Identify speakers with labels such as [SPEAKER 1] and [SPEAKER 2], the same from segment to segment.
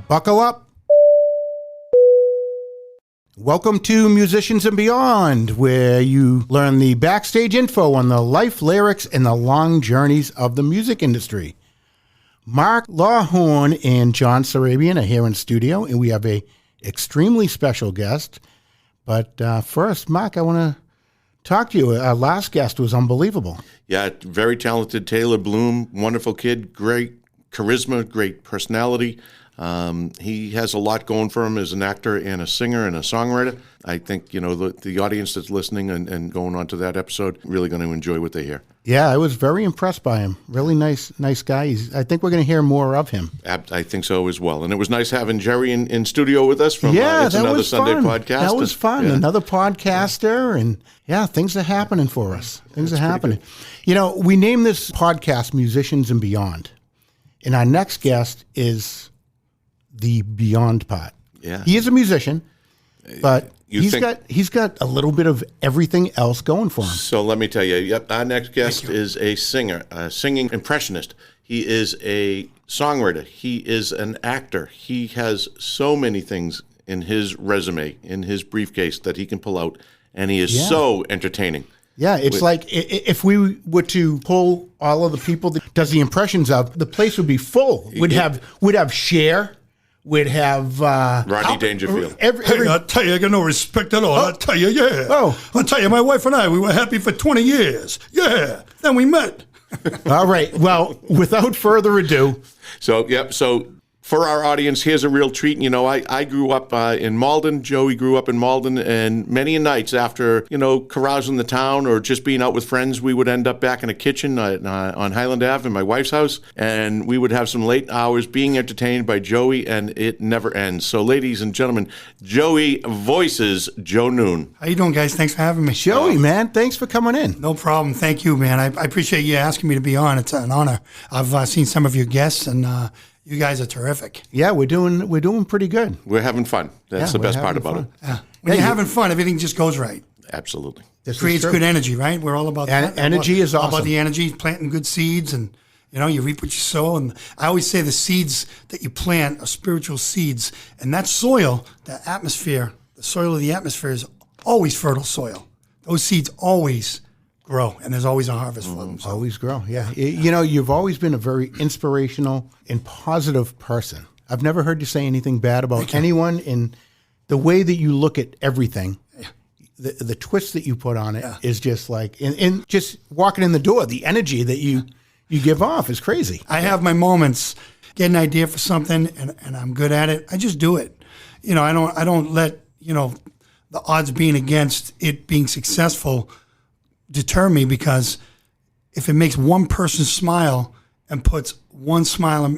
[SPEAKER 1] Buckle up. Welcome to Musicians and Beyond, where you learn the backstage info on the life, lyrics, and the long journeys of the music industry. Mark Lawhorn and John Sarabian are here in studio, and we have a extremely special guest. But first, Mark, I want to talk to you. Our last guest was unbelievable.
[SPEAKER 2] Yeah, very talented Taylor Bloom, wonderful kid, great charisma, great personality. He has a lot going for him as an actor and a singer and a songwriter. I think, the audience that's listening and going on to that episode really going to enjoy what they hear.
[SPEAKER 1] Yeah, I was very impressed by him. Really nice guy. I think we're going to hear more of him.
[SPEAKER 2] I think so as well. And it was nice having Jerry in studio with us from It's Another Sunday podcast.
[SPEAKER 1] That was fun. Yeah. Another podcaster. And things are happening for us. Things are happening. We named this podcast Musicians and Beyond. And our next guest is the beyond part. Yeah. He is a musician, but he's got a little bit of everything else going for him.
[SPEAKER 2] So let me tell you, our next guest is a singer, a singing impressionist. He is a songwriter. He is an actor. He has so many things in his resume, in his briefcase that he can pull out, and he is so entertaining.
[SPEAKER 1] Yeah, it's like if we were to pull all of the people that does the impressions of, the place would be full. We'd have Cher. We'd have
[SPEAKER 2] Rodney Dangerfield.
[SPEAKER 3] Hey, I tell you, I got no respect at all. I tell you, I tell you, my wife and I, we were happy for 20 years. Yeah, then we met.
[SPEAKER 1] All right. Well, without further ado.
[SPEAKER 2] So for our audience, here's a real treat. I grew up in Malden. Joey grew up in Malden, and many nights after, carousing the town or just being out with friends, we would end up back in a kitchen on Highland Ave in my wife's house, and we would have some late hours being entertained by Joey, and it never ends. So, ladies and gentlemen, Joey voices Joe Noone.
[SPEAKER 3] How you doing, guys? Thanks for having me.
[SPEAKER 1] Joey, man, thanks for coming in.
[SPEAKER 3] No problem. Thank you, man. I appreciate you asking me to be on. It's an honor. I've seen some of your guests, and you guys are terrific.
[SPEAKER 1] Yeah, we're doing pretty good.
[SPEAKER 2] We're having fun. That's the best part about it.
[SPEAKER 3] Yeah. When you're having fun, everything just goes right.
[SPEAKER 2] Absolutely.
[SPEAKER 3] It creates good energy, right? We're all about that.
[SPEAKER 1] Energy is awesome.
[SPEAKER 3] All about the energy, planting good seeds, and you reap what you sow. And I always say the seeds that you plant are spiritual seeds, and that soil, that atmosphere, the soil of the atmosphere is always fertile soil. Those seeds always grow, and there's always a harvest for them. So.
[SPEAKER 1] Always grow, yeah. You've always been a very inspirational and positive person. I've never heard you say anything bad about anyone, and the way that you look at everything, the twist that you put on it is just like, and just walking in the door, the energy that you give off is crazy.
[SPEAKER 3] I have my moments, get an idea for something, and I'm good at it. I just do it. I don't let, the odds being against it being successful deter me, because if it makes one person smile and puts one smile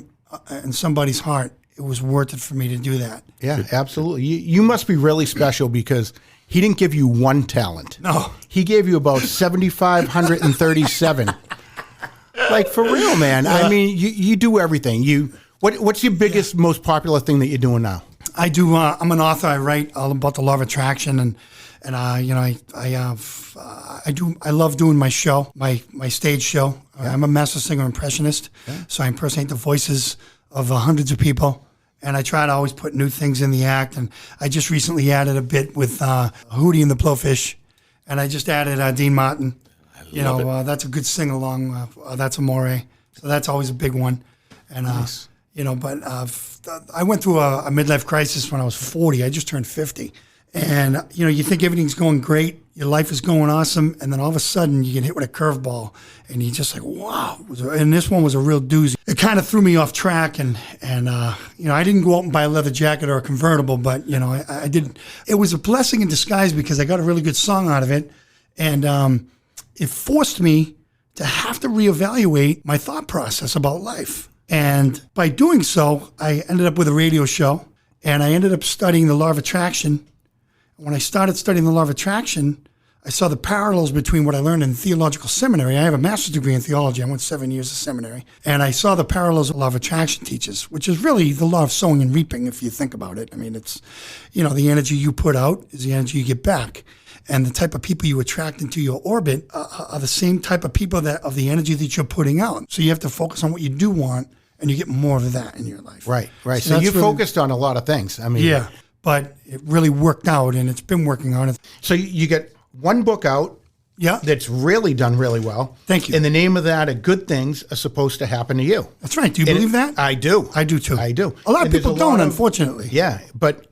[SPEAKER 3] in somebody's heart, it was worth it for me to do that.
[SPEAKER 1] Yeah, absolutely. You must be really special, because he didn't give you one talent.
[SPEAKER 3] No.
[SPEAKER 1] He gave you about 7,537. Like, for real, man. Yeah. I mean, you do everything. What's your biggest, most popular thing that you're doing now?
[SPEAKER 3] I do. I'm an author. I write all about the law of attraction, and I love doing my show, my stage show. Yeah. I'm a master singer impressionist, so I impersonate the voices of hundreds of people, and I try to always put new things in the act. And I just recently added a bit with Hootie and the Blowfish, and I just added Dean Martin. That's a good sing along. That's Amore, so that's always a big one. And nice. But I went through a midlife crisis when I was 40. I just turned 50. And, you think everything's going great, your life is going awesome, and then all of a sudden you get hit with a curveball, and you're just like, wow. And this one was a real doozy. It kind of threw me off track, and I didn't go out and buy a leather jacket or a convertible, but, I did. It was a blessing in disguise, because I got a really good song out of it, and it forced me to have to reevaluate my thought process about life. And by doing so, I ended up with a radio show, and I ended up studying the law of attraction. When I started studying the law of attraction, I saw the parallels between what I learned in theological seminary. I have a master's degree in theology. I went 7 years of seminary. And I saw the parallels the law of attraction teaches, which is really the law of sowing and reaping, if you think about it. I mean, it's, the energy you put out is the energy you get back. And the type of people you attract into your orbit are the same type of people of the energy that you're putting out. So you have to focus on what you do want and you get more of that in your life.
[SPEAKER 1] Right. So
[SPEAKER 3] that's
[SPEAKER 1] you
[SPEAKER 3] really-
[SPEAKER 1] focused on a lot of things. I mean,
[SPEAKER 3] Yeah, but it really worked out, and it's been working on it.
[SPEAKER 1] So you get one book out
[SPEAKER 3] Yeah,
[SPEAKER 1] that's really done really well.
[SPEAKER 3] Thank you.
[SPEAKER 1] And the name of that are Good Things Are Supposed to Happen to You.
[SPEAKER 3] that's right. Do you believe that?
[SPEAKER 1] I do.
[SPEAKER 3] I do too.
[SPEAKER 1] I do.
[SPEAKER 3] A lot of
[SPEAKER 1] And there's
[SPEAKER 3] people
[SPEAKER 1] a
[SPEAKER 3] don't,
[SPEAKER 1] lot of-
[SPEAKER 3] unfortunately.
[SPEAKER 1] Yeah, but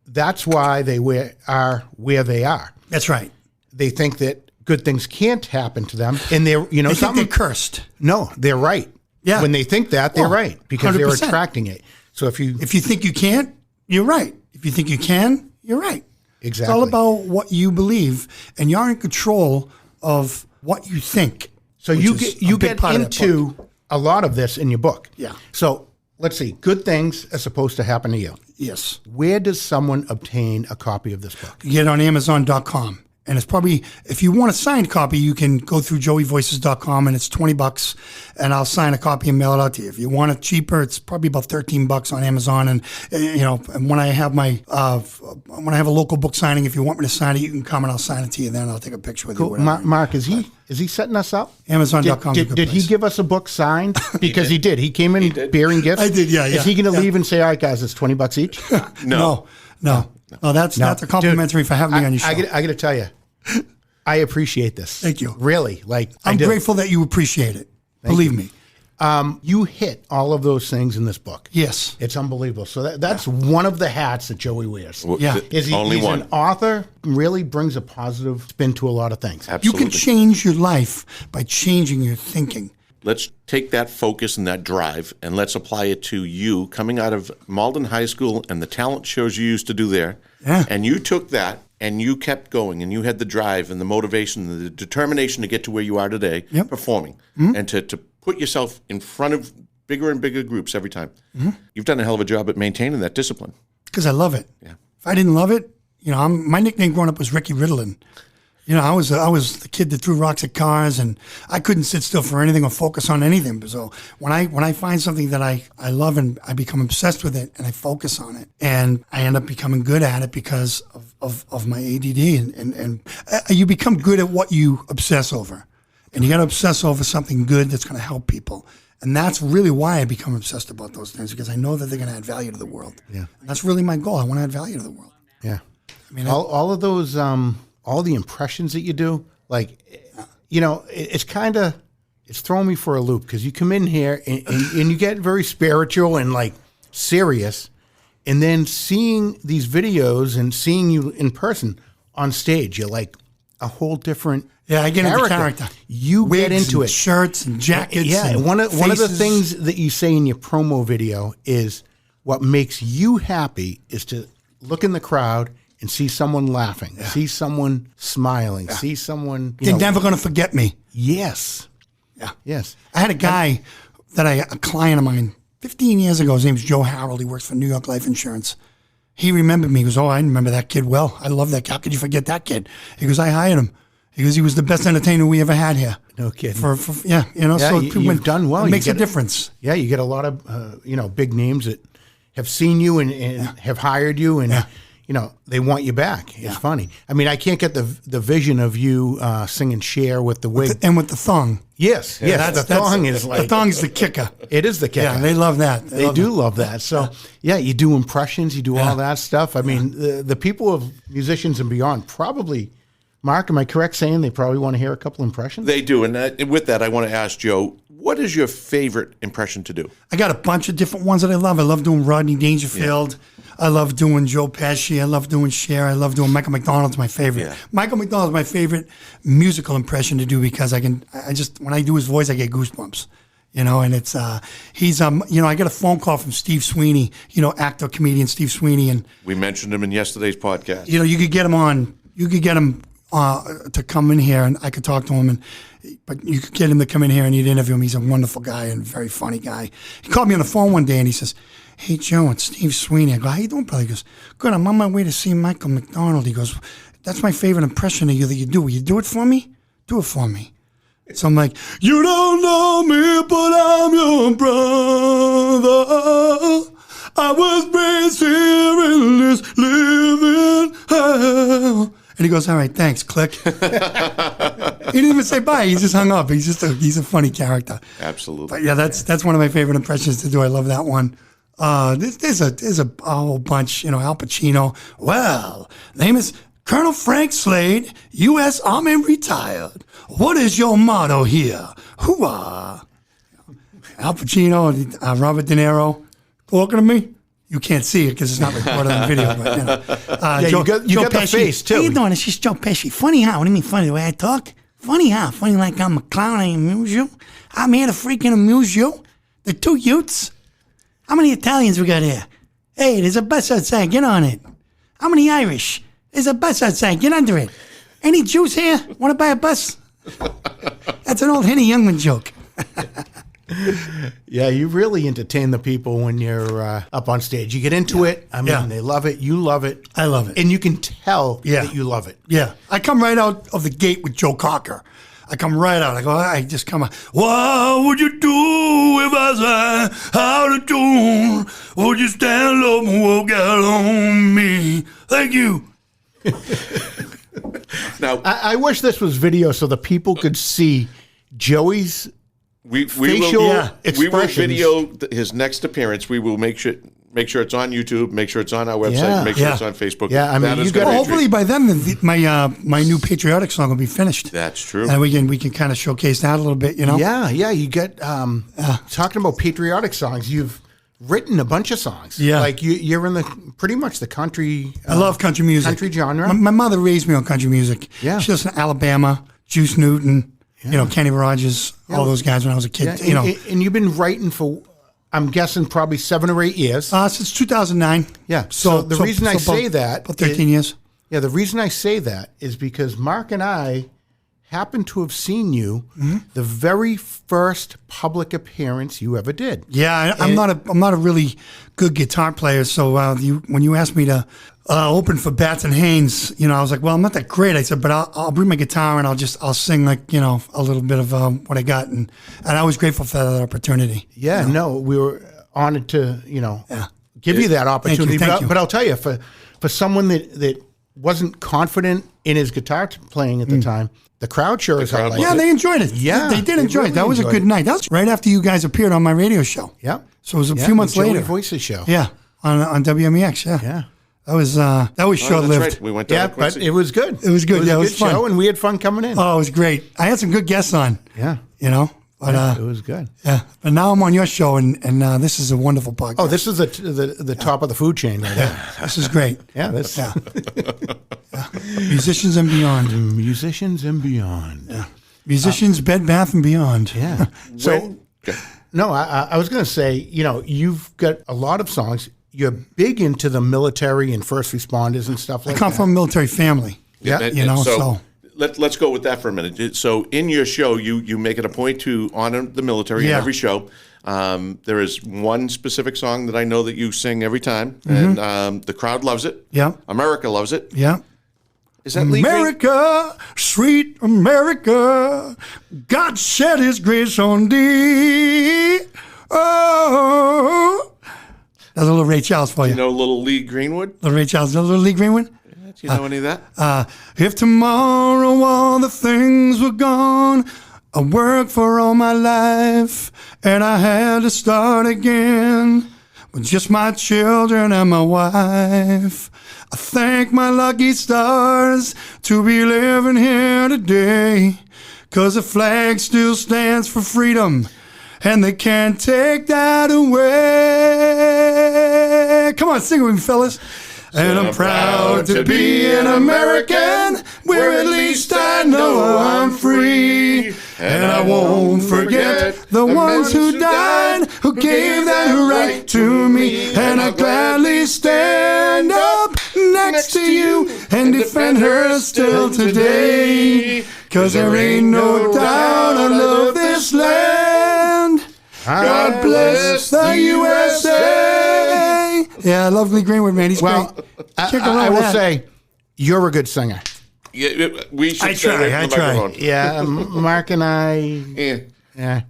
[SPEAKER 1] that's why they are where they are.
[SPEAKER 3] That's right.
[SPEAKER 1] They think that good things can't happen to them, and they're
[SPEAKER 3] They think
[SPEAKER 1] something.
[SPEAKER 3] they're cursed.
[SPEAKER 1] No, they're right.
[SPEAKER 3] Yeah.
[SPEAKER 1] When they think that, they're
[SPEAKER 3] Well,
[SPEAKER 1] right because they're
[SPEAKER 3] 100%.
[SPEAKER 1] attracting it. So if you
[SPEAKER 3] If you think you can't, you're right. If you think you can, you're right.
[SPEAKER 1] exactly,
[SPEAKER 3] It's all about what you believe, and you're in control of what you think.
[SPEAKER 1] so
[SPEAKER 3] which
[SPEAKER 1] you
[SPEAKER 3] is
[SPEAKER 1] get
[SPEAKER 3] a
[SPEAKER 1] you
[SPEAKER 3] big
[SPEAKER 1] get
[SPEAKER 3] part of that book.
[SPEAKER 1] into a lot of this in your book.
[SPEAKER 3] Yeah.
[SPEAKER 1] So let's see. Good things are supposed to happen to you.
[SPEAKER 3] Yes.
[SPEAKER 1] Where does someone obtain a copy of this book?
[SPEAKER 3] You get it on Amazon.com. And it's probably, if you want a signed copy, you can go through joeyvoices.com and it's $20 and I'll sign a copy and mail it out to you. If you want it cheaper, it's probably about $13 on Amazon. And, and when I have when I have a local book signing, if you want me to sign it, you can come and I'll sign it to you. Then I'll take a picture with you. whatever.
[SPEAKER 1] Mark, is he setting us up?
[SPEAKER 3] Amazon.com.
[SPEAKER 1] Did he give us a book signed? Because he did. He came in bearing gifts.
[SPEAKER 3] I did, yeah.
[SPEAKER 1] Is he going to leave and say, "All right, guys, it's $20 each"?
[SPEAKER 3] No. That's a complimentary for having me on your show.
[SPEAKER 1] I got to tell you, I appreciate this.
[SPEAKER 3] Thank you.
[SPEAKER 1] Really, like
[SPEAKER 3] I'm
[SPEAKER 1] I do.
[SPEAKER 3] grateful that you appreciate it. Believe me.
[SPEAKER 1] You hit all of those things in this book.
[SPEAKER 3] Yes.
[SPEAKER 1] It's unbelievable. So that's one of the hats that Joey wears.
[SPEAKER 3] Yeah.
[SPEAKER 1] He's
[SPEAKER 2] one.
[SPEAKER 1] an author, really brings a positive spin to a lot of things.
[SPEAKER 3] You
[SPEAKER 2] Absolutely.
[SPEAKER 3] can change your life by changing your thinking.
[SPEAKER 2] Let's take that focus and that drive and let's apply it to you coming out of Malden High School and the talent shows you used to do there.
[SPEAKER 3] Yeah.
[SPEAKER 2] And you took that and you kept going and you had the drive and the motivation and the determination to get to where you are today,
[SPEAKER 3] Yep.
[SPEAKER 2] performing, and to put yourself in front of bigger and bigger groups every time. You've done a hell of a job at maintaining that discipline.
[SPEAKER 3] Because I love it.
[SPEAKER 2] Yeah.
[SPEAKER 3] If I didn't love it, my nickname growing up was Ricky Ritalin. I was the kid that threw rocks at cars, and I couldn't sit still for anything or focus on anything. So when I find something that I love and I become obsessed with it and I focus on it, and I end up becoming good at it because of my ADD, and you become good at what you obsess over, and you got to obsess over something good that's going to help people. And that's really why I become obsessed about those things, because I know that they're going to add value to the world. Yeah, and that's really my goal. I want to add value to the world.
[SPEAKER 1] Yeah.
[SPEAKER 3] I mean,
[SPEAKER 1] all of those, all the impressions that you do, like, it's kind of, it's throwing me for a loop because you come in here and you get very spiritual and like serious. And then seeing these videos and seeing you in person on stage, you're like a whole different
[SPEAKER 3] I get into character.
[SPEAKER 1] You get
[SPEAKER 3] Wigs
[SPEAKER 1] into
[SPEAKER 3] and
[SPEAKER 1] it.
[SPEAKER 3] shirts and jackets.
[SPEAKER 1] Yeah,
[SPEAKER 3] and
[SPEAKER 1] one of the
[SPEAKER 3] faces.
[SPEAKER 1] things that you say in your promo video is what makes you happy is to look in the crowd and see someone laughing, see someone smiling, see someone.
[SPEAKER 3] They're never going to forget me.
[SPEAKER 1] Yes.
[SPEAKER 3] Yeah.
[SPEAKER 1] Yes.
[SPEAKER 3] I had a guy a client of mine 15 years ago. His name's Joe Harold. He works for New York Life Insurance. He remembered me. He goes, "Oh, I remember that kid well. I love that kid. How could you forget that kid?" He goes, "I hired him." He goes, "He was the best entertainer we ever had here."
[SPEAKER 1] No kidding.
[SPEAKER 3] So
[SPEAKER 1] you've done well.
[SPEAKER 3] It
[SPEAKER 1] You
[SPEAKER 3] makes a
[SPEAKER 1] get it.
[SPEAKER 3] difference.
[SPEAKER 1] Yeah, you get a lot of big names that have seen you and have hired you and they want you back. It's funny. I mean, I can't get the vision of you singing Cher with the wig.
[SPEAKER 3] And with the thong.
[SPEAKER 1] Yes, the thong is like
[SPEAKER 3] the thong's the kicker.
[SPEAKER 1] It is the kicker.
[SPEAKER 3] Yeah, they love that.
[SPEAKER 1] They do love that. So you do impressions, you do all that stuff. I mean, the people of musicians and beyond probably. Mark, am I correct saying they probably want to hear a couple impressions?
[SPEAKER 2] They do. And with that, I want to ask Joe, what is your favorite impression to do?
[SPEAKER 3] I got a bunch of different ones that I love. I love doing Rodney Dangerfield. I love doing Joe Pesci. I love doing Cher. I love doing Michael McDonald's my favorite. Yeah. Michael McDonald's my favorite musical impression to do because when I do his voice, I get goosebumps. And it's he's I got a phone call from Steve Sweeney, actor, comedian Steve Sweeney, and
[SPEAKER 2] we mentioned him in yesterday's podcast.
[SPEAKER 3] You could get him on. You could get him to come in here, and I could talk to him, but you could get him to come in here and you'd interview him. He's a wonderful guy and very funny guy. He called me on the phone one day and he says, "Hey, Joe, it's Steve Sweeney." I go, "How you doing, brother?" He goes, "Good, I'm on my way to see Michael McDonald." He goes, "That's my favorite impression of you that you do. Will you do it for me? Do it for me." So I'm like, "You don't know me, but I'm your brother. I was raised here in this living hell." And he goes, "All right, thanks, click." didn't even say bye. He just hung up. He's a funny character.
[SPEAKER 2] Absolutely.
[SPEAKER 3] But yeah, that's one of my favorite impressions to do. I love that one. There's a whole bunch. Al Pacino. Well, name is Colonel Frank Slade, U.S. Army retired. What is your motto here? Hooah! Al Pacino and Robert De Niro. Talking to me? You can't see it because it's not recorded on video. But,
[SPEAKER 1] you got the face, too.
[SPEAKER 3] How you doing? This is Joe Pesci. Funny how? What do you mean funny? The way I talk? Funny how? Funny like I'm a clown, I amuse you? I'm here to freaking amuse you? The two Utes? How many Italians we got here? Hey, there's a bus outside. Get on it. How many Irish? There's a bus outside. Get under it. Any Jews here? Want to buy a bus? That's an old Henny Youngman joke.
[SPEAKER 1] Yeah, you really entertain the people when you're up on stage. You get into it. I mean, they love it. You love it.
[SPEAKER 3] I love it.
[SPEAKER 1] And you can tell that you love it.
[SPEAKER 3] Yeah. I come right out of the gate with Joe Cocker. I come right out. I just come out. What would you do if I sang out of tune? Would you stand up and walk out on me? Thank you.
[SPEAKER 2] Now,
[SPEAKER 1] I wish this was video so the people could see Joey's facial expressions.
[SPEAKER 2] We will video his next appearance. We will make sure it's on YouTube, make sure it's on our website, make sure it's on Facebook.
[SPEAKER 1] Yeah, I mean,
[SPEAKER 3] hopefully by then my new patriotic song will be finished.
[SPEAKER 2] That's true.
[SPEAKER 3] And we can kind of showcase that a little bit,
[SPEAKER 1] Yeah, you get talking about patriotic songs. You've written a bunch of songs.
[SPEAKER 3] Yeah,
[SPEAKER 1] like you're in pretty much the country.
[SPEAKER 3] I love country music,
[SPEAKER 1] country genre.
[SPEAKER 3] My mother raised me on country music.
[SPEAKER 1] Yeah,
[SPEAKER 3] she listened to Alabama, Juice Newton, Kenny Rogers, all those guys when I was a kid.
[SPEAKER 1] Yeah, and you've been writing for, I'm guessing, probably 7 or 8 years.
[SPEAKER 3] Since 2009.
[SPEAKER 1] Yeah. So the reason I say that,
[SPEAKER 3] about 13 years.
[SPEAKER 1] Yeah, the reason I say that is because Mark and I happen to have seen you the very first public appearance you ever did.
[SPEAKER 3] Yeah, I'm not a really good guitar player. So when you asked me to open for Bats and Haynes, I was like, well, I'm not that great. I said, but I'll bring my guitar and I'll sing like a little bit of what I got, and I was grateful for that opportunity.
[SPEAKER 1] Yeah, no, we were honored to give you that opportunity.
[SPEAKER 3] Thank you.
[SPEAKER 1] But I'll tell you, for someone that wasn't confident in his guitar playing at the time, the crowd sure as hell liked it.
[SPEAKER 3] Yeah, they enjoyed it.
[SPEAKER 1] Yeah,
[SPEAKER 3] they did enjoy
[SPEAKER 1] really
[SPEAKER 3] it. That was a good night. That was right after you guys appeared on my radio show.
[SPEAKER 1] Yeah.
[SPEAKER 3] So it was a few months
[SPEAKER 1] the Joey
[SPEAKER 3] later.
[SPEAKER 1] Voices show.
[SPEAKER 3] Yeah, on WMEX. Yeah.
[SPEAKER 1] Yeah.
[SPEAKER 3] That was short-lived.
[SPEAKER 2] That's right. We went to
[SPEAKER 1] but it was good.
[SPEAKER 3] It was good.
[SPEAKER 1] It
[SPEAKER 3] it
[SPEAKER 1] was
[SPEAKER 3] was
[SPEAKER 1] a good
[SPEAKER 3] fun.
[SPEAKER 1] show, and we had fun coming in.
[SPEAKER 3] Oh, it was great. I had some good guests on.
[SPEAKER 1] Yeah.
[SPEAKER 3] But
[SPEAKER 1] it was good.
[SPEAKER 3] Yeah. But now I'm on your show, and this is a wonderful podcast.
[SPEAKER 1] Oh, this is the top of the food chain right there.
[SPEAKER 3] This is great.
[SPEAKER 1] Yeah.
[SPEAKER 3] Musicians and beyond.
[SPEAKER 1] Musicians and beyond.
[SPEAKER 3] Yeah. Musicians, Bed Bath and Beyond.
[SPEAKER 1] Yeah. So, no, I was going to say, you've got a lot of songs. You're big into the military and first responders and stuff like that.
[SPEAKER 3] I come from a military family.
[SPEAKER 1] Yeah.
[SPEAKER 3] So
[SPEAKER 2] let's go with that for a minute. So in your show, you make it a point to honor the military in every show. There is one specific song that I know that you sing every time, and the crowd loves it.
[SPEAKER 3] Yeah.
[SPEAKER 2] America loves it.
[SPEAKER 3] Yeah.
[SPEAKER 2] Is that Lee Green?
[SPEAKER 3] America, sweet America, God shed his grace on thee. Oh. That's a little Ray Charles for you.
[SPEAKER 2] You know little Lee Greenwood?
[SPEAKER 3] Little Ray Charles, a little Lee Greenwood?
[SPEAKER 2] Do you know any of that?
[SPEAKER 3] If tomorrow all the things were gone, I worked for all my life, and I had to start again with just my children and my wife. I thank my lucky stars to be living here today, 'cause the flag still stands for freedom, and they can't take that away. Come on, sing with me, fellas. And I'm proud to be an American, where at least I know I'm free. And I won't forget the ones who died, who gave that right to me. And I gladly stand up next to you and defend her still today. 'Cause there ain't no doubt I love this land. God bless the USA. Yeah, I love Lee Greenwood, man. He's great.
[SPEAKER 1] I will say, you're a good singer.
[SPEAKER 2] Yeah, we should
[SPEAKER 3] I try.
[SPEAKER 1] Yeah, Mark and I.
[SPEAKER 2] Yeah.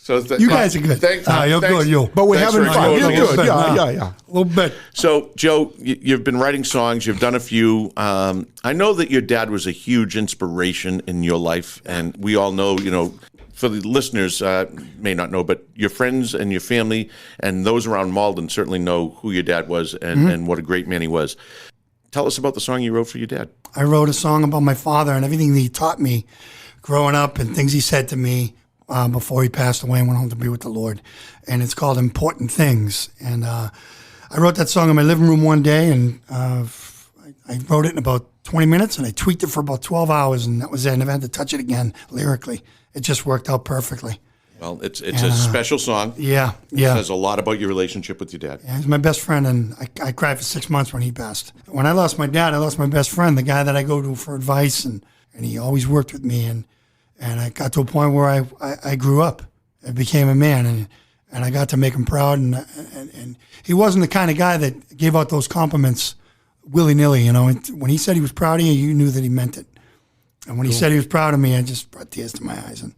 [SPEAKER 2] So
[SPEAKER 3] You guys are good.
[SPEAKER 2] Thanks.
[SPEAKER 3] You're good, you.
[SPEAKER 1] But we're
[SPEAKER 2] Thanks
[SPEAKER 1] having
[SPEAKER 2] for
[SPEAKER 1] fun.
[SPEAKER 2] exposing
[SPEAKER 1] You're
[SPEAKER 2] us.
[SPEAKER 1] good. Yeah.
[SPEAKER 3] A little bit.
[SPEAKER 2] So, Joe, you've been writing songs. You've done a few. I know that your dad was a huge inspiration in your life, and we all know, for the listeners may not know, but your friends and your family and those around Malden certainly know who your dad was and what a great man he was. Tell us about the song you wrote for your dad.
[SPEAKER 3] I wrote a song about my father and everything that he taught me growing up and things he said to me before he passed away and went home to be with the Lord. And it's called Important Things. And I wrote that song in my living room one day, and I wrote it in about 20 minutes, and I tweaked it for about 12 hours, and that was it. I never had to touch it again lyrically. It just worked out perfectly.
[SPEAKER 2] Well, it's a special song.
[SPEAKER 3] Yeah.
[SPEAKER 2] It says a lot about your relationship with your dad.
[SPEAKER 3] Yeah, he's my best friend, and I cried for 6 months when he passed. When I lost my dad, I lost my best friend, the guy that I go to for advice, and he always worked with me. And I got to a point where I grew up. I became a man, and I got to make him proud. And he wasn't the kind of guy that gave out those compliments willy-nilly, When he said he was proud of you, you knew that he meant it. And when he said he was proud of me, I just brought tears to my eyes. And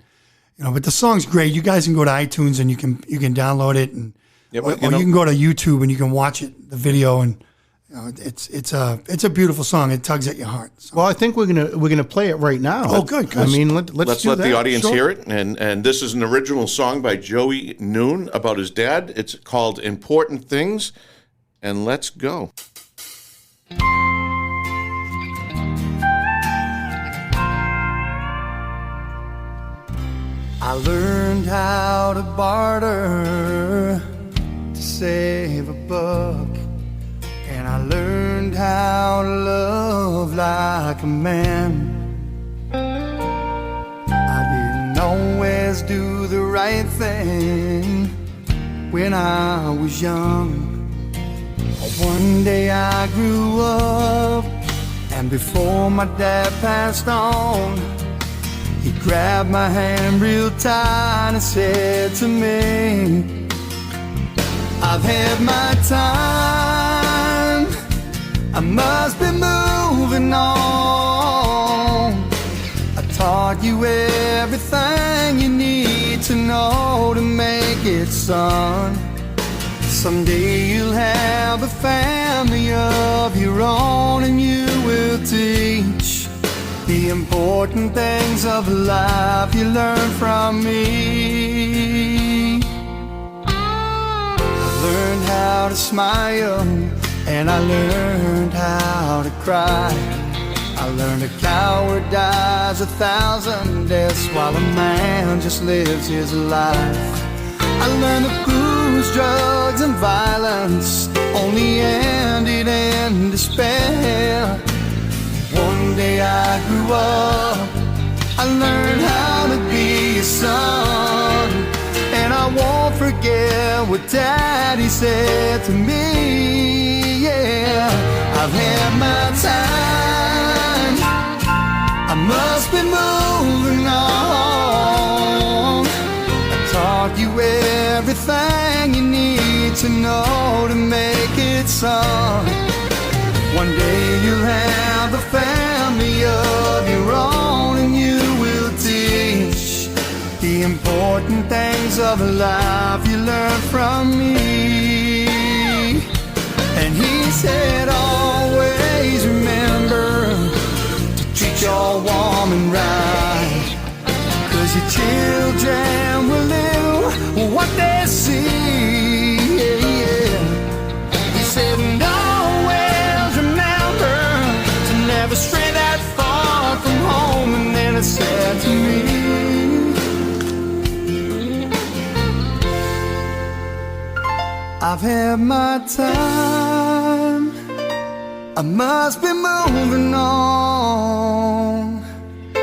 [SPEAKER 3] but the song's great. You guys can go to iTunes and you can download it, and or you can go to YouTube and you can watch it, the video, and it's a beautiful song. It tugs at your heart. So.
[SPEAKER 1] Well, I think we're gonna play it right now.
[SPEAKER 3] Oh, good.
[SPEAKER 1] I mean, let's do
[SPEAKER 2] let
[SPEAKER 1] that.
[SPEAKER 2] the audience
[SPEAKER 1] Sure.
[SPEAKER 2] hear it. And this is an original song by Joey Noone about his dad. It's called Important Things. And let's go.
[SPEAKER 3] I learned how to barter to save a buck, and I learned how to love like a man. I didn't always do the right thing when I was young. One day I grew up, and before my dad passed on, he grabbed my hand real tight and said to me, I've had my time, I must be moving on. I taught you everything you need to know to make it, son. Someday you'll have a family of your own, and you will teach the important things of life you learn from me. I learned how to smile, and I learned how to cry. I learned a coward dies 1,000 deaths while a man just lives his life. I learned that booze, drugs, and violence only ended in despair. One day I grew up, I learned how to be a son, and I won't forget what Daddy said to me. Yeah, I've had my time, I must be moving on. I taught you everything you need to know to make it, son. One day you'll have a family of your own, and you will teach the important things of life you learn from me. And he said, always remember to treat your woman right, 'cause your children will live what they see. Yeah. He said, never stray that far from home. And then it said to me, I've had my time, I must be moving on. I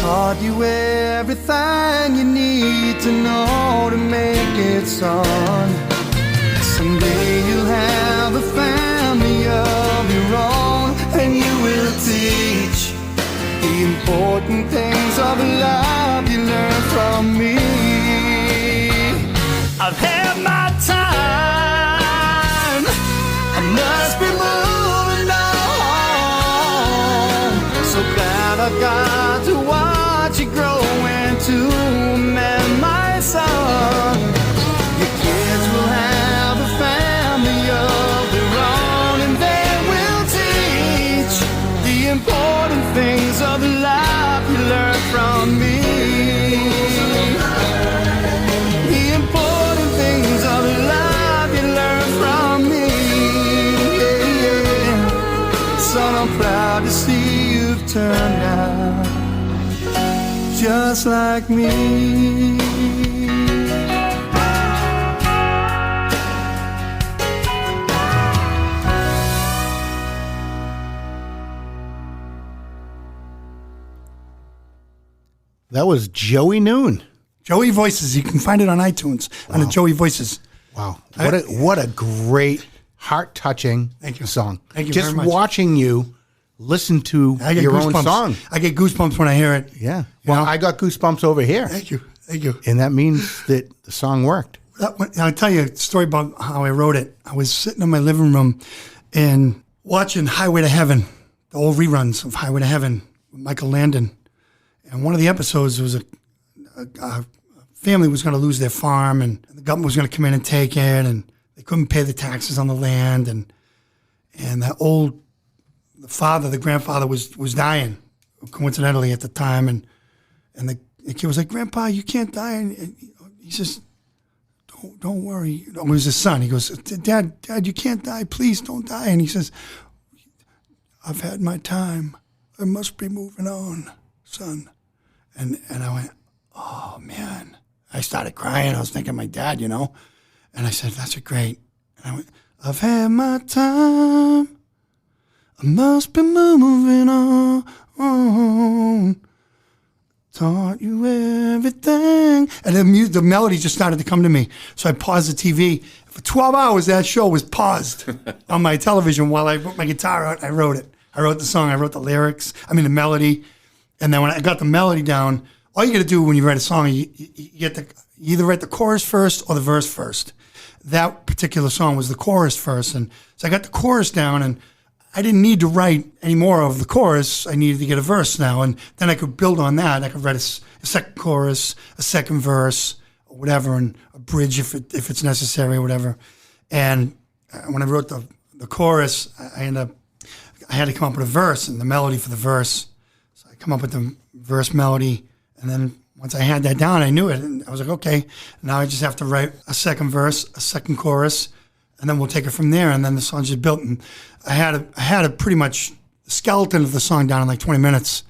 [SPEAKER 3] taught you everything you need to know to make it, son. Someday you'll have a family of your own, and you will teach the important things of life you learn from me. I've had my time, I must be moving on. So glad I got to watch you grow into a man, my son. of life you learn from me. The important things of life you learn from me. Yeah, yeah. Son, I'm proud to see you've turned out just like me.
[SPEAKER 1] That was Joey Noone.
[SPEAKER 3] Joey Voices. You can find it on iTunes on the Joey Voices.
[SPEAKER 1] Wow. What a great, heart-touching song.
[SPEAKER 3] Thank you
[SPEAKER 1] Just
[SPEAKER 3] very much.
[SPEAKER 1] watching you listen to your own song.
[SPEAKER 3] I get goosebumps when I hear it.
[SPEAKER 1] Yeah. Well, I got goosebumps over here.
[SPEAKER 3] Thank you. Thank you.
[SPEAKER 1] And that means that the song worked.
[SPEAKER 3] I'll tell you a story about how I wrote it. I was sitting in my living room and watching Highway to Heaven, the old reruns of Highway to Heaven with Michael Landon. And one of the episodes was a family was going to lose their farm, and the government was going to come in and take it, and they couldn't pay the taxes on the land, and the grandfather was dying, coincidentally at the time, and the kid was like, "Grandpa, you can't die," and he says, "Don't worry." It was his son. He goes, Dad, you can't die. Please don't die. And he says, "I've had my time. I must be moving on, son." And I went, "Oh, man." I started crying. I was thinking of my dad, you know. And I said, "That's a great." And I went, "I've had my time. I must be moving on. Taught you everything." And the melody just started to come to me. So I paused the TV. For 12 hours, that show was paused on my television while I put my guitar out and I wrote it. I wrote the song. I wrote the lyrics. I mean, the melody. And then when I got the melody down, all you got to do when you write a song, you either write the chorus first or the verse first. That particular song was the chorus first. And so I got the chorus down, and I didn't need to write any more of the chorus. I needed to get a verse now. And then I could build on that. I could write a second chorus, a second verse, or whatever, and a bridge if it's necessary or whatever. And when I wrote the chorus, I had to come up with a verse and the melody for the verse. Come up with the verse melody, and then once I had that down, I knew it, and I was like, okay, now I just have to write a second verse, a second chorus, and then we'll take it from there, and then the song's just built. And I had a pretty much skeleton of the song down in like 20 minutes,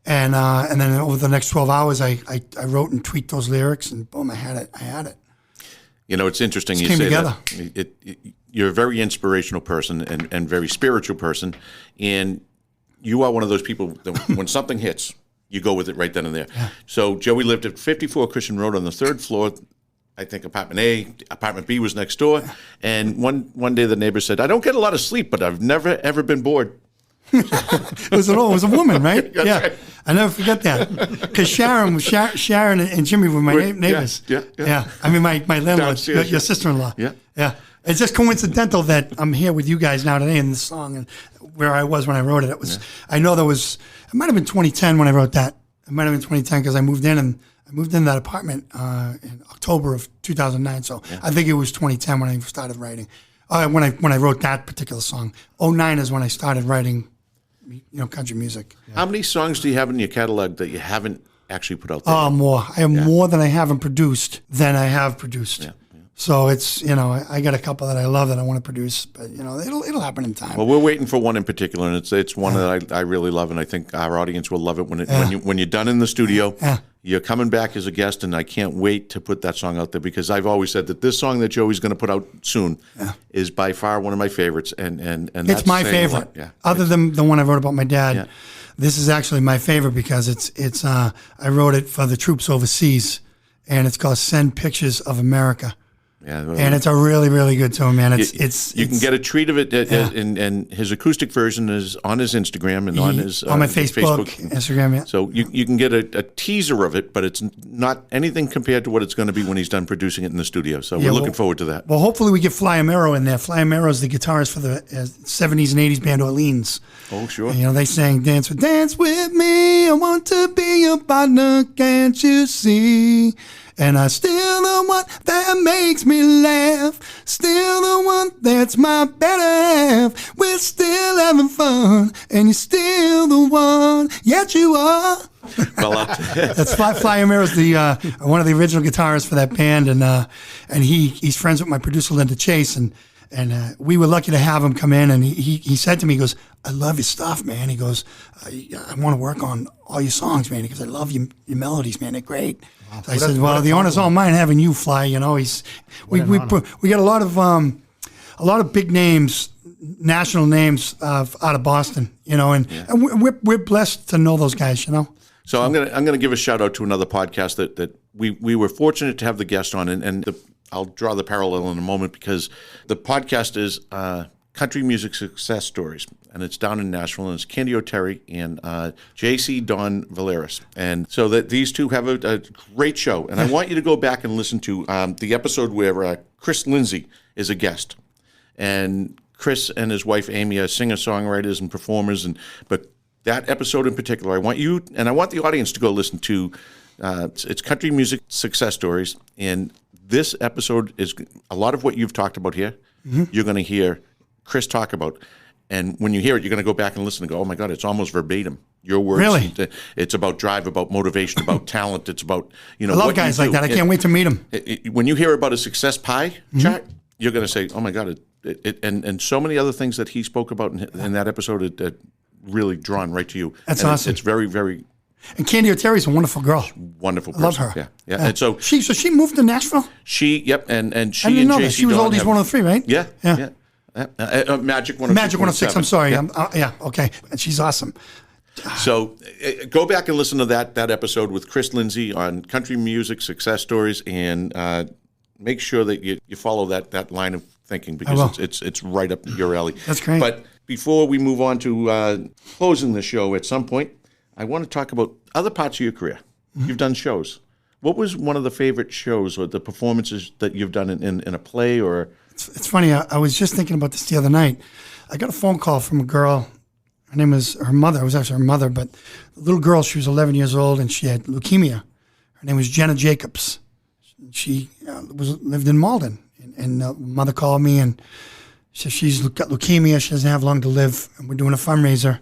[SPEAKER 3] and then over the next 12 hours, I wrote and tweaked those lyrics, and boom, I had it.
[SPEAKER 2] You know, it's interesting you
[SPEAKER 3] came
[SPEAKER 2] say
[SPEAKER 3] together.
[SPEAKER 2] that. You're a very inspirational person and very spiritual person, and you are one of those people that when something hits, you go with it right then and there. Yeah. So Joey lived at 54 Christian Road on the third floor. I think apartment A, apartment B was next door. And one day the neighbor said, "I don't get a lot of sleep, but I've never, ever been bored."
[SPEAKER 3] It was a woman, right? Yeah.
[SPEAKER 2] Right.
[SPEAKER 3] I never forget that. Because Sharon and Jimmy were my neighbors.
[SPEAKER 2] Yeah.
[SPEAKER 3] I mean, my landlord, your sister-in-law.
[SPEAKER 2] Yeah.
[SPEAKER 3] Yeah. It's just coincidental that I'm here with you guys now today in this song, and where I was when I wrote it. It was, I know it might have been 2010 when I wrote that. It might have been 2010 because I moved in that apartment in October of 2009. So I think it was 2010 when I started writing. When I wrote that particular song. 2009 is when I started writing, country music.
[SPEAKER 2] Yeah. How many songs do you have in your catalog that you haven't actually put out there?
[SPEAKER 3] Oh, more. I have more than I haven't produced than I have produced. Yeah. So it's, I got a couple that I love that I want to produce, but it'll happen in time.
[SPEAKER 2] Well, we're waiting for one in particular, and it's one that I really love, and I think our audience will love it when you're done in the studio. Yeah. You're coming back as a guest, and I can't wait to put that song out there because I've always said that this song that Joey's going to put out soon is by far one of my favorites, and
[SPEAKER 3] it's
[SPEAKER 2] that's
[SPEAKER 3] my favorite.
[SPEAKER 2] Yeah.
[SPEAKER 3] Other than the one I wrote about my dad, this is actually my favorite because it's I wrote it for the troops overseas, and it's called "Send Pictures of America." Yeah, well, and it's a really, really good tune, man.
[SPEAKER 2] You can get a treat of it, and his acoustic version is on his Instagram and on his
[SPEAKER 3] on my Facebook, Instagram. Yeah.
[SPEAKER 2] So you can get a teaser of it, but it's not anything compared to what it's going to be when he's done producing it in the studio. So we're looking forward to that.
[SPEAKER 3] Well, hopefully we get Fly Amaro in there. Fly Amaro is the guitarist for the 70s and 80s band Orleans.
[SPEAKER 2] Oh, sure.
[SPEAKER 3] And, they sang "Dance with Me, I want to be your partner, can't you see?" And still the one that makes me laugh. Still the one that's my better half. We're still having fun. And you're still the one. Yet you are.
[SPEAKER 2] Well,
[SPEAKER 3] That's Fly O'Meara's the one of the original guitarists for that band. And he's friends with my producer, Linda Chase. And we were lucky to have him come in, and he said to me, he goes, I love your stuff, man. He goes, I want to work on all your songs, man. He goes, I love your melodies, man. They're great. Wow. So I said, well, the honor's all mine having you, Fly. You know, we got a lot of big names, national names out of Boston, you know, and we're blessed to know those guys, you know.
[SPEAKER 2] So I'm gonna give a shout out to another podcast that we were fortunate to have the guest on, and I'll draw the parallel in a moment, because the podcast is Country Music Success Stories, and it's down in Nashville, and it's Candy O'Terry and J.C. Don Valeris. And so that these two have a great show, and I want you to go back and listen to the episode where Chris Lindsay is a guest. And Chris and his wife Amy are singer-songwriters and performers, but that episode in particular, I want you and I want the audience to go listen to. It's Country Music Success Stories, and this episode is a lot of what you've talked about here. Mm-hmm. You're going to hear Chris talk about, and when you hear it, you're going to go back and listen and go, "Oh my God, it's almost verbatim." Your words.
[SPEAKER 3] Really?
[SPEAKER 2] It's about drive, about motivation, about talent. It's about
[SPEAKER 3] I love guys like that. I can't wait to meet them.
[SPEAKER 2] When you hear about a success pie chart, you're going to say, "Oh my God!" And so many other things that he spoke about in that episode that really drawn right to you.
[SPEAKER 3] That's awesome.
[SPEAKER 2] It's very, very.
[SPEAKER 3] And Candy O'Terry's a wonderful girl.
[SPEAKER 2] Wonderful person.
[SPEAKER 3] I love her.
[SPEAKER 2] Yeah. And so
[SPEAKER 3] she moved to Nashville?
[SPEAKER 2] Yep. And she
[SPEAKER 3] I didn't
[SPEAKER 2] and
[SPEAKER 3] know that.
[SPEAKER 2] JC
[SPEAKER 3] She was
[SPEAKER 2] Dawn
[SPEAKER 3] Oldies 103, right?
[SPEAKER 2] Yeah. Magic 106.
[SPEAKER 3] Magic 106. I'm sorry. Yeah. Okay. And she's awesome.
[SPEAKER 2] So go back and listen to that episode with Chris Lindsay on Country Music Success Stories, and make sure that you follow that line of thinking, because it's right up your alley.
[SPEAKER 3] That's great.
[SPEAKER 2] But before we move on to closing the show at some point, I want to talk about other parts of your career. Mm-hmm. You've done shows. What was one of the favorite shows or the performances that you've done in a play? Or
[SPEAKER 3] It's funny. I was just thinking about this the other night. I got a phone call from a girl. Her name was her mother. It was actually her mother, but the little girl, she was 11 years old, and she had leukemia. Her name was Jenna Jacobs. She lived in Malden, and mother called me and said she's got leukemia. She doesn't have long to live, and we're doing a fundraiser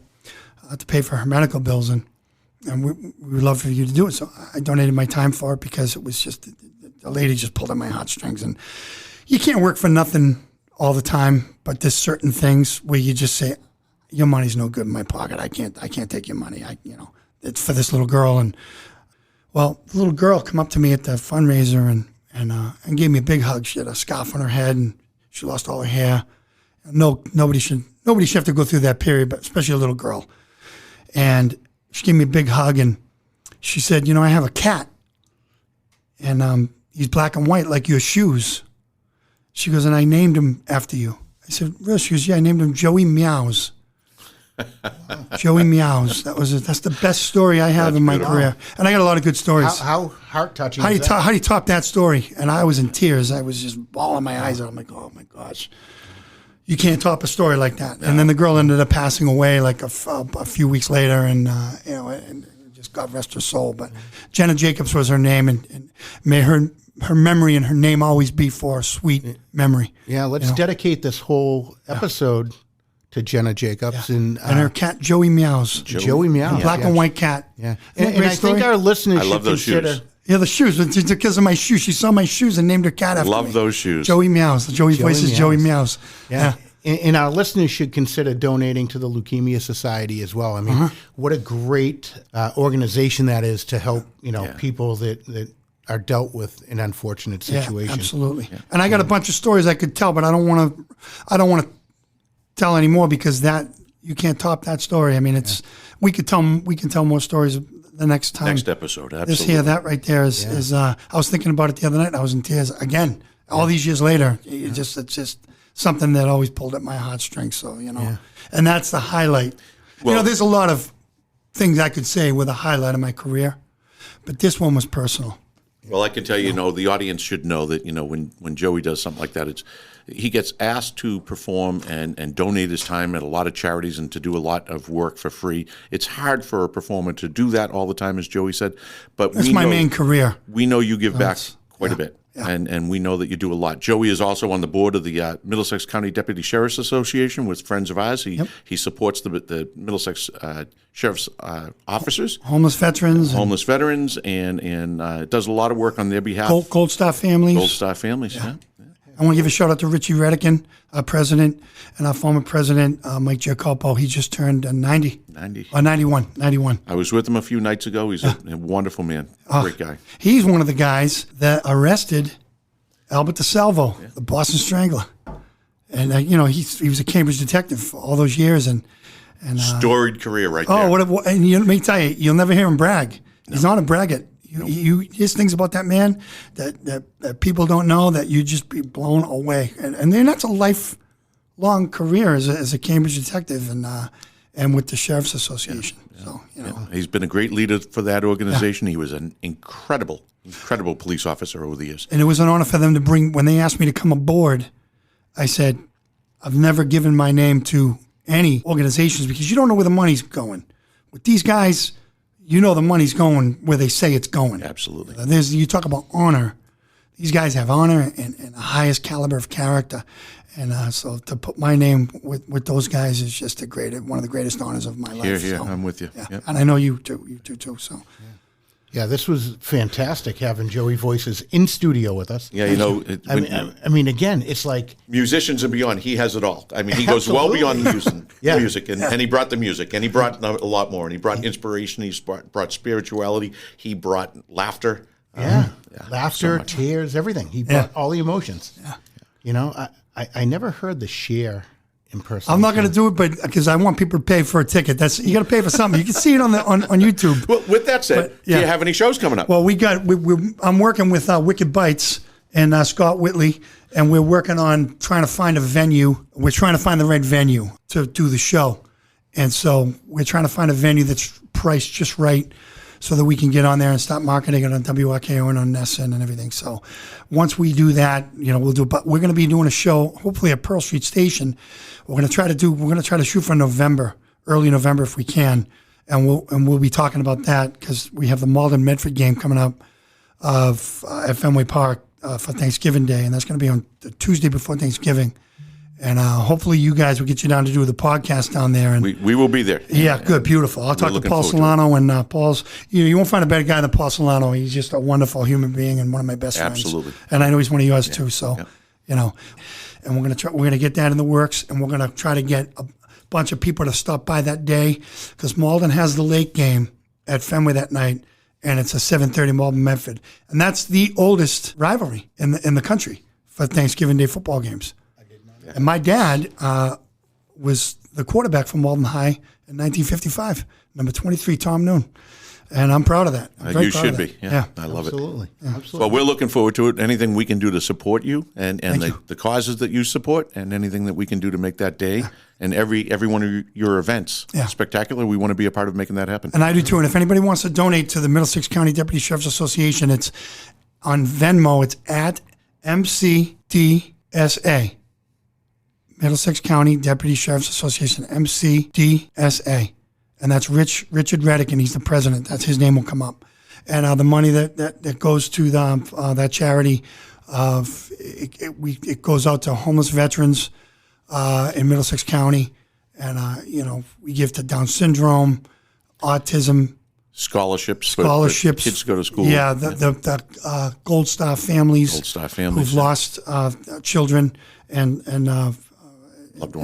[SPEAKER 3] to pay for her medical bills, and we would love for you to do it. So I donated my time for it, because it was just the lady just pulled at my heartstrings, and you can't work for nothing all the time, but there's certain things where you just say, your money's no good in my pocket. I can't take your money. It's for this little girl. And well, the little girl come up to me at the fundraiser and gave me a big hug. She had a scarf on her head, and she lost all her hair. Nobody should have to go through that period, but especially a little girl. And she gave me a big hug, and she said, I have a cat, and he's black and white like your shoes. She goes, and I named him after you. I said, real? She goes, yeah, I named him Joey Meows. Joey Meows. That's the best story I have in my career. And I got a lot of good stories.
[SPEAKER 1] How heart-touching
[SPEAKER 3] How do you top that story? And I was in tears. I was just bawling my eyes out. I'm like, oh my gosh. You can't top a story like that. No. And then the girl ended up passing away like a few weeks later, and and just God rest her soul. But Jenna Jacobs was her name, and may her memory and her name always be for a sweet memory.
[SPEAKER 1] Yeah, let's dedicate this whole episode to Jenna Jacobs and
[SPEAKER 3] her cat Joey Meows.
[SPEAKER 1] Joey Meows,
[SPEAKER 3] black and white cat.
[SPEAKER 1] Yeah, and I think our listeners should consider.
[SPEAKER 2] Shoes.
[SPEAKER 3] Yeah, the shoes. Because of my shoes. She saw my shoes and named her cat after me.
[SPEAKER 2] Love those shoes.
[SPEAKER 3] Joey Meows. Joey's voice is Joey Meows.
[SPEAKER 1] Yeah. And our listeners should consider donating to the Leukemia Society as well. I mean, what a great organization that is to help, people that are dealt with an unfortunate situation.
[SPEAKER 3] Yeah, absolutely. Yeah. And I got a bunch of stories I could tell, but I don't want to tell anymore, because that you can't top that story. I mean, we can tell more stories the next time.
[SPEAKER 2] Next episode, absolutely.
[SPEAKER 3] This here, that right there is I was thinking about it the other night, and I was in tears again. All these years later, it's just something that always pulled at my heartstrings. So and that's the highlight. Well, there's a lot of things I could say with a highlight of my career, but this one was personal.
[SPEAKER 2] Well, I can tell you, the audience should know that when Joey does something like that, he gets asked to perform and donate his time at a lot of charities and to do a lot of work for free. It's hard for a performer to do that all the time, as Joey said. But
[SPEAKER 3] That's my main career.
[SPEAKER 2] We know you give back quite a bit. Yeah. And we know that you do a lot. Joey is also on the board of the Middlesex County Deputy Sheriff's Association with friends of ours. He supports the Middlesex Sheriff's officers.
[SPEAKER 3] Homeless veterans.
[SPEAKER 2] And does a lot of work on their behalf.
[SPEAKER 3] Gold Star families.
[SPEAKER 2] Gold Star families, yeah.
[SPEAKER 3] I want to give a shout out to Richie Redican, our president, and our former president, Mike Giacopo. He just turned 90. 91.
[SPEAKER 2] I was with him a few nights ago. He's a wonderful man. Great guy.
[SPEAKER 3] He's one of the guys that arrested Albert DeSalvo, the Boston Strangler. And, he was a Cambridge detective for all those years. And
[SPEAKER 2] storied career right there.
[SPEAKER 3] Oh, and let me tell you, you'll never hear him brag. He's not a braggart. There's things about that man that people don't know that you'd just be blown away. And then that's a lifelong career as a Cambridge detective and with the Sheriff's Association. Yeah. So,
[SPEAKER 2] he's been a great leader for that organization. He was an incredible police officer over the years.
[SPEAKER 3] And it was an honor for them to when they asked me to come aboard, I said, I've never given my name to any organizations because you don't know where the money's going. With these guys, the money's going where they say it's going.
[SPEAKER 2] Absolutely.
[SPEAKER 3] You talk about honor. These guys have honor and the highest caliber of character. And so to put my name with those guys is just one of the greatest honors of my life.
[SPEAKER 2] Yeah,
[SPEAKER 3] so,
[SPEAKER 2] I'm with you.
[SPEAKER 3] Yeah.
[SPEAKER 2] Yep.
[SPEAKER 3] And I know you too. You too. So.
[SPEAKER 1] Yeah, this was fantastic having Joey Voices in studio with us.
[SPEAKER 2] Yeah,
[SPEAKER 1] I mean, again, it's like
[SPEAKER 2] musicians and beyond. He has it all. I mean, he goes well beyond music, and he brought the music, and he brought a lot more, and he brought inspiration. He brought spirituality. He brought laughter.
[SPEAKER 1] Laughter,
[SPEAKER 2] so
[SPEAKER 1] tears, everything. He brought all the emotions. Yeah. I never heard the Cher impersonation.
[SPEAKER 3] I'm not going to do it, but because I want people to pay for a ticket. You got to pay for something. You can see it on YouTube.
[SPEAKER 2] Well, with that said, do you have any shows coming up?
[SPEAKER 3] Well, I'm working with Wicked Bites and Scott Whitley, and we're working on trying to find a venue. We're trying to find the right venue to do the show, and so we're trying to find a venue that's priced just right, so that we can get on there and start marketing it on WRKO and on Nesson and everything. So once we do that, we'll do. But we're going to be doing a show, hopefully at Pearl Street Station. We're going to try to shoot for November, early November if we can, and we'll be talking about that because we have the Malden Medford game coming up at Fenway Park for Thanksgiving Day, and that's going to be on the Tuesday before Thanksgiving. And hopefully you guys will get you down to do the podcast down there. And
[SPEAKER 2] we will be there.
[SPEAKER 3] Yeah, good, beautiful. I'll talk to Paul Solano, and Paul's, you won't find a better guy than Paul Solano. He's just a wonderful human being and one of my best friends.
[SPEAKER 2] Absolutely.
[SPEAKER 3] And I know he's one of yours too. So, and we're going to get that in the works, and we're going to try to get a bunch of people to stop by that day because Malden has the late game at Fenway that night, and it's a 7:30 Malden Medford, and that's the oldest rivalry in the country for Thanksgiving Day football games. And my dad was the quarterback for Malden High in 1955, number 23, Tom Noone. And I'm proud of that.
[SPEAKER 2] You should be. Yeah. I love it.
[SPEAKER 1] Absolutely.
[SPEAKER 2] Well, we're looking forward to it. Anything we can do to support you and the causes that you support and anything that we can do to make that day and every one of your events spectacular, we want to be a part of making that happen.
[SPEAKER 3] And I do too. And if anybody wants to donate to the Middlesex County Deputy Sheriff's Association, it's on Venmo. It's at MCDSA. Middlesex County Deputy Sheriff's Association, MCDSA. And that's Richard Redican. He's the president. That's his name will come up. And the money that goes to that charity, it goes out to homeless veterans in Middlesex County. And, we give to Down syndrome, autism.
[SPEAKER 2] Scholarships. Kids go to school.
[SPEAKER 3] Yeah, the Gold Star families. Who've lost children and loved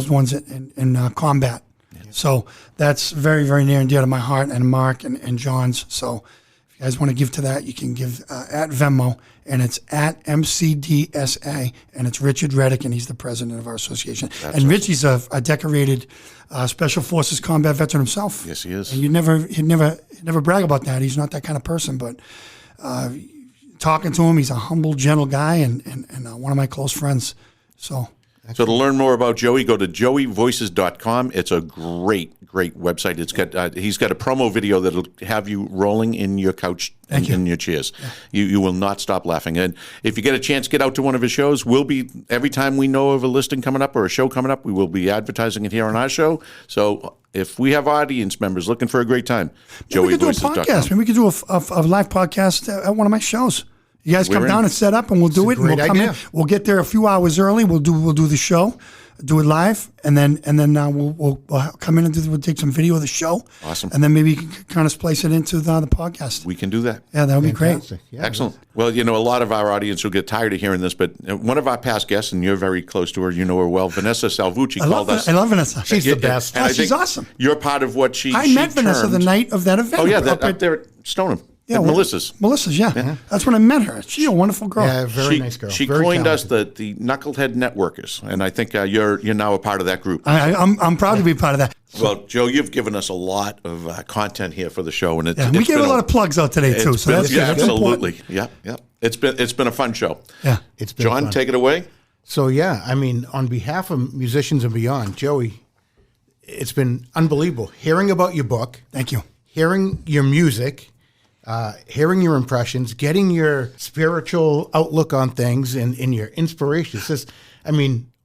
[SPEAKER 3] ones in combat. Yeah. So that's very, very near and dear to my heart and Mark and John's. So if you guys want to give to that, you can give at Venmo, and it's at MCDSA, and it's Richard Redican. He's the president of our association. That's awesome. Richie's a decorated Special Forces combat veteran himself.
[SPEAKER 2] Yes, he is.
[SPEAKER 3] And he'd never brag about that. He's not that kind of person, but talking to him, he's a humble, gentle guy and one of my close friends. So to
[SPEAKER 2] learn more about Joey, go to joeyvoices.com. It's a great great website. It's got he's got a promo video that'll have you rolling in your couch and in your chairs. Yeah. You will not stop laughing. And if you get a chance, get out to one of his shows. We'll be, every time we know of a listing coming up or a show coming up, we will be advertising it here on our show. So if we have audience members looking for a great time, JoeyVoices.com.
[SPEAKER 3] Maybe we could do a live podcast at one of my shows. You guys come down and set up, and we'll do it. And we'll come in. We'll get there a few hours early. We'll do the show, do it live, and then we'll come in and we'll take some video of the show.
[SPEAKER 2] Awesome.
[SPEAKER 3] And then maybe you can kind of splice it into the podcast.
[SPEAKER 2] We can do that.
[SPEAKER 3] Yeah, that would be great.
[SPEAKER 1] Yeah,
[SPEAKER 2] excellent. Well, a lot of our audience will get tired of hearing this, but one of our past guests, and you're very close to her, you know her well, Vanessa Salvucci called us.
[SPEAKER 3] I love Vanessa.
[SPEAKER 1] She's the best.
[SPEAKER 3] She's awesome.
[SPEAKER 2] You're part of what she
[SPEAKER 3] I met Vanessa the night of that event.
[SPEAKER 2] Oh, yeah, up there at Stoneham.
[SPEAKER 3] Yeah,
[SPEAKER 2] Melissa's.
[SPEAKER 3] Yeah. That's when I met her. She's a wonderful girl.
[SPEAKER 1] Yeah, very nice girl.
[SPEAKER 2] She
[SPEAKER 1] very
[SPEAKER 2] coined
[SPEAKER 1] talented.
[SPEAKER 2] us the Knucklehead Networkers, and I think you're now a part of that group.
[SPEAKER 3] I'm proud to be part of that.
[SPEAKER 2] Well, Joe, you've given us a lot of content here for the show, and
[SPEAKER 3] we gave a lot of plugs out today too. So that's
[SPEAKER 2] absolutely, yeah. It's been a fun show.
[SPEAKER 3] Yeah,
[SPEAKER 1] it's been
[SPEAKER 2] John,
[SPEAKER 1] fun.
[SPEAKER 2] take it away.
[SPEAKER 1] So on behalf of Musicians and Beyond, Joey, it's been unbelievable hearing about your book.
[SPEAKER 3] Thank you.
[SPEAKER 1] Hearing your music. Hearing your impressions, getting your spiritual outlook on things, and your inspirations.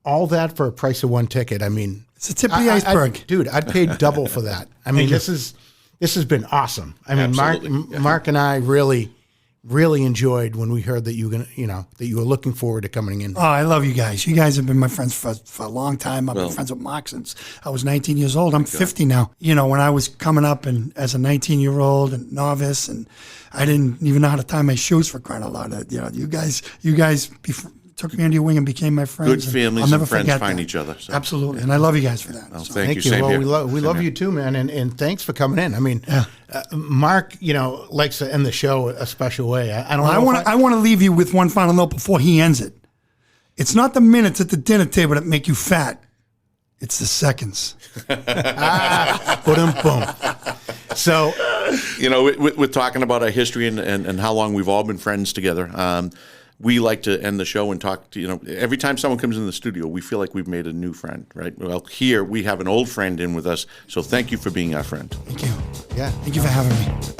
[SPEAKER 1] All that for a price of one ticket.
[SPEAKER 3] It's the tip of the iceberg.
[SPEAKER 1] Dude, I'd pay double for that. This has been awesome. Mark and I really enjoyed when we heard that that you were looking forward to coming in.
[SPEAKER 3] Oh, I love you guys. You guys have been my friends for a long time. I've been friends with Mark since I was 19 years old. I'm 50 now. When I was coming up and as a 19-year-old and novice, and I didn't even know how to tie my shoes for crying out loud. You guys took me under your wing and became my friends.
[SPEAKER 2] Good families
[SPEAKER 3] I'll never
[SPEAKER 2] and friends
[SPEAKER 3] forget
[SPEAKER 2] find
[SPEAKER 3] that.
[SPEAKER 2] each other. So.
[SPEAKER 3] Absolutely, and I love you guys for that.
[SPEAKER 2] Well,
[SPEAKER 3] So.
[SPEAKER 2] thank you. Same here.
[SPEAKER 1] We love you too, man, and thanks for coming in. Mark, likes to end the show a special way. I
[SPEAKER 3] want to leave you with one final note before he ends it. It's not the minutes at the dinner table that make you fat. It's the seconds.
[SPEAKER 1] Boom. So,
[SPEAKER 2] we're talking about our history and how long we've all been friends together. We like to end the show and talk to, every time someone comes in the studio, we feel like we've made a new friend, right? Well, here we have an old friend in with us. So thank you for being our friend.
[SPEAKER 3] Thank you.
[SPEAKER 1] Yeah.
[SPEAKER 3] Thank you for having me.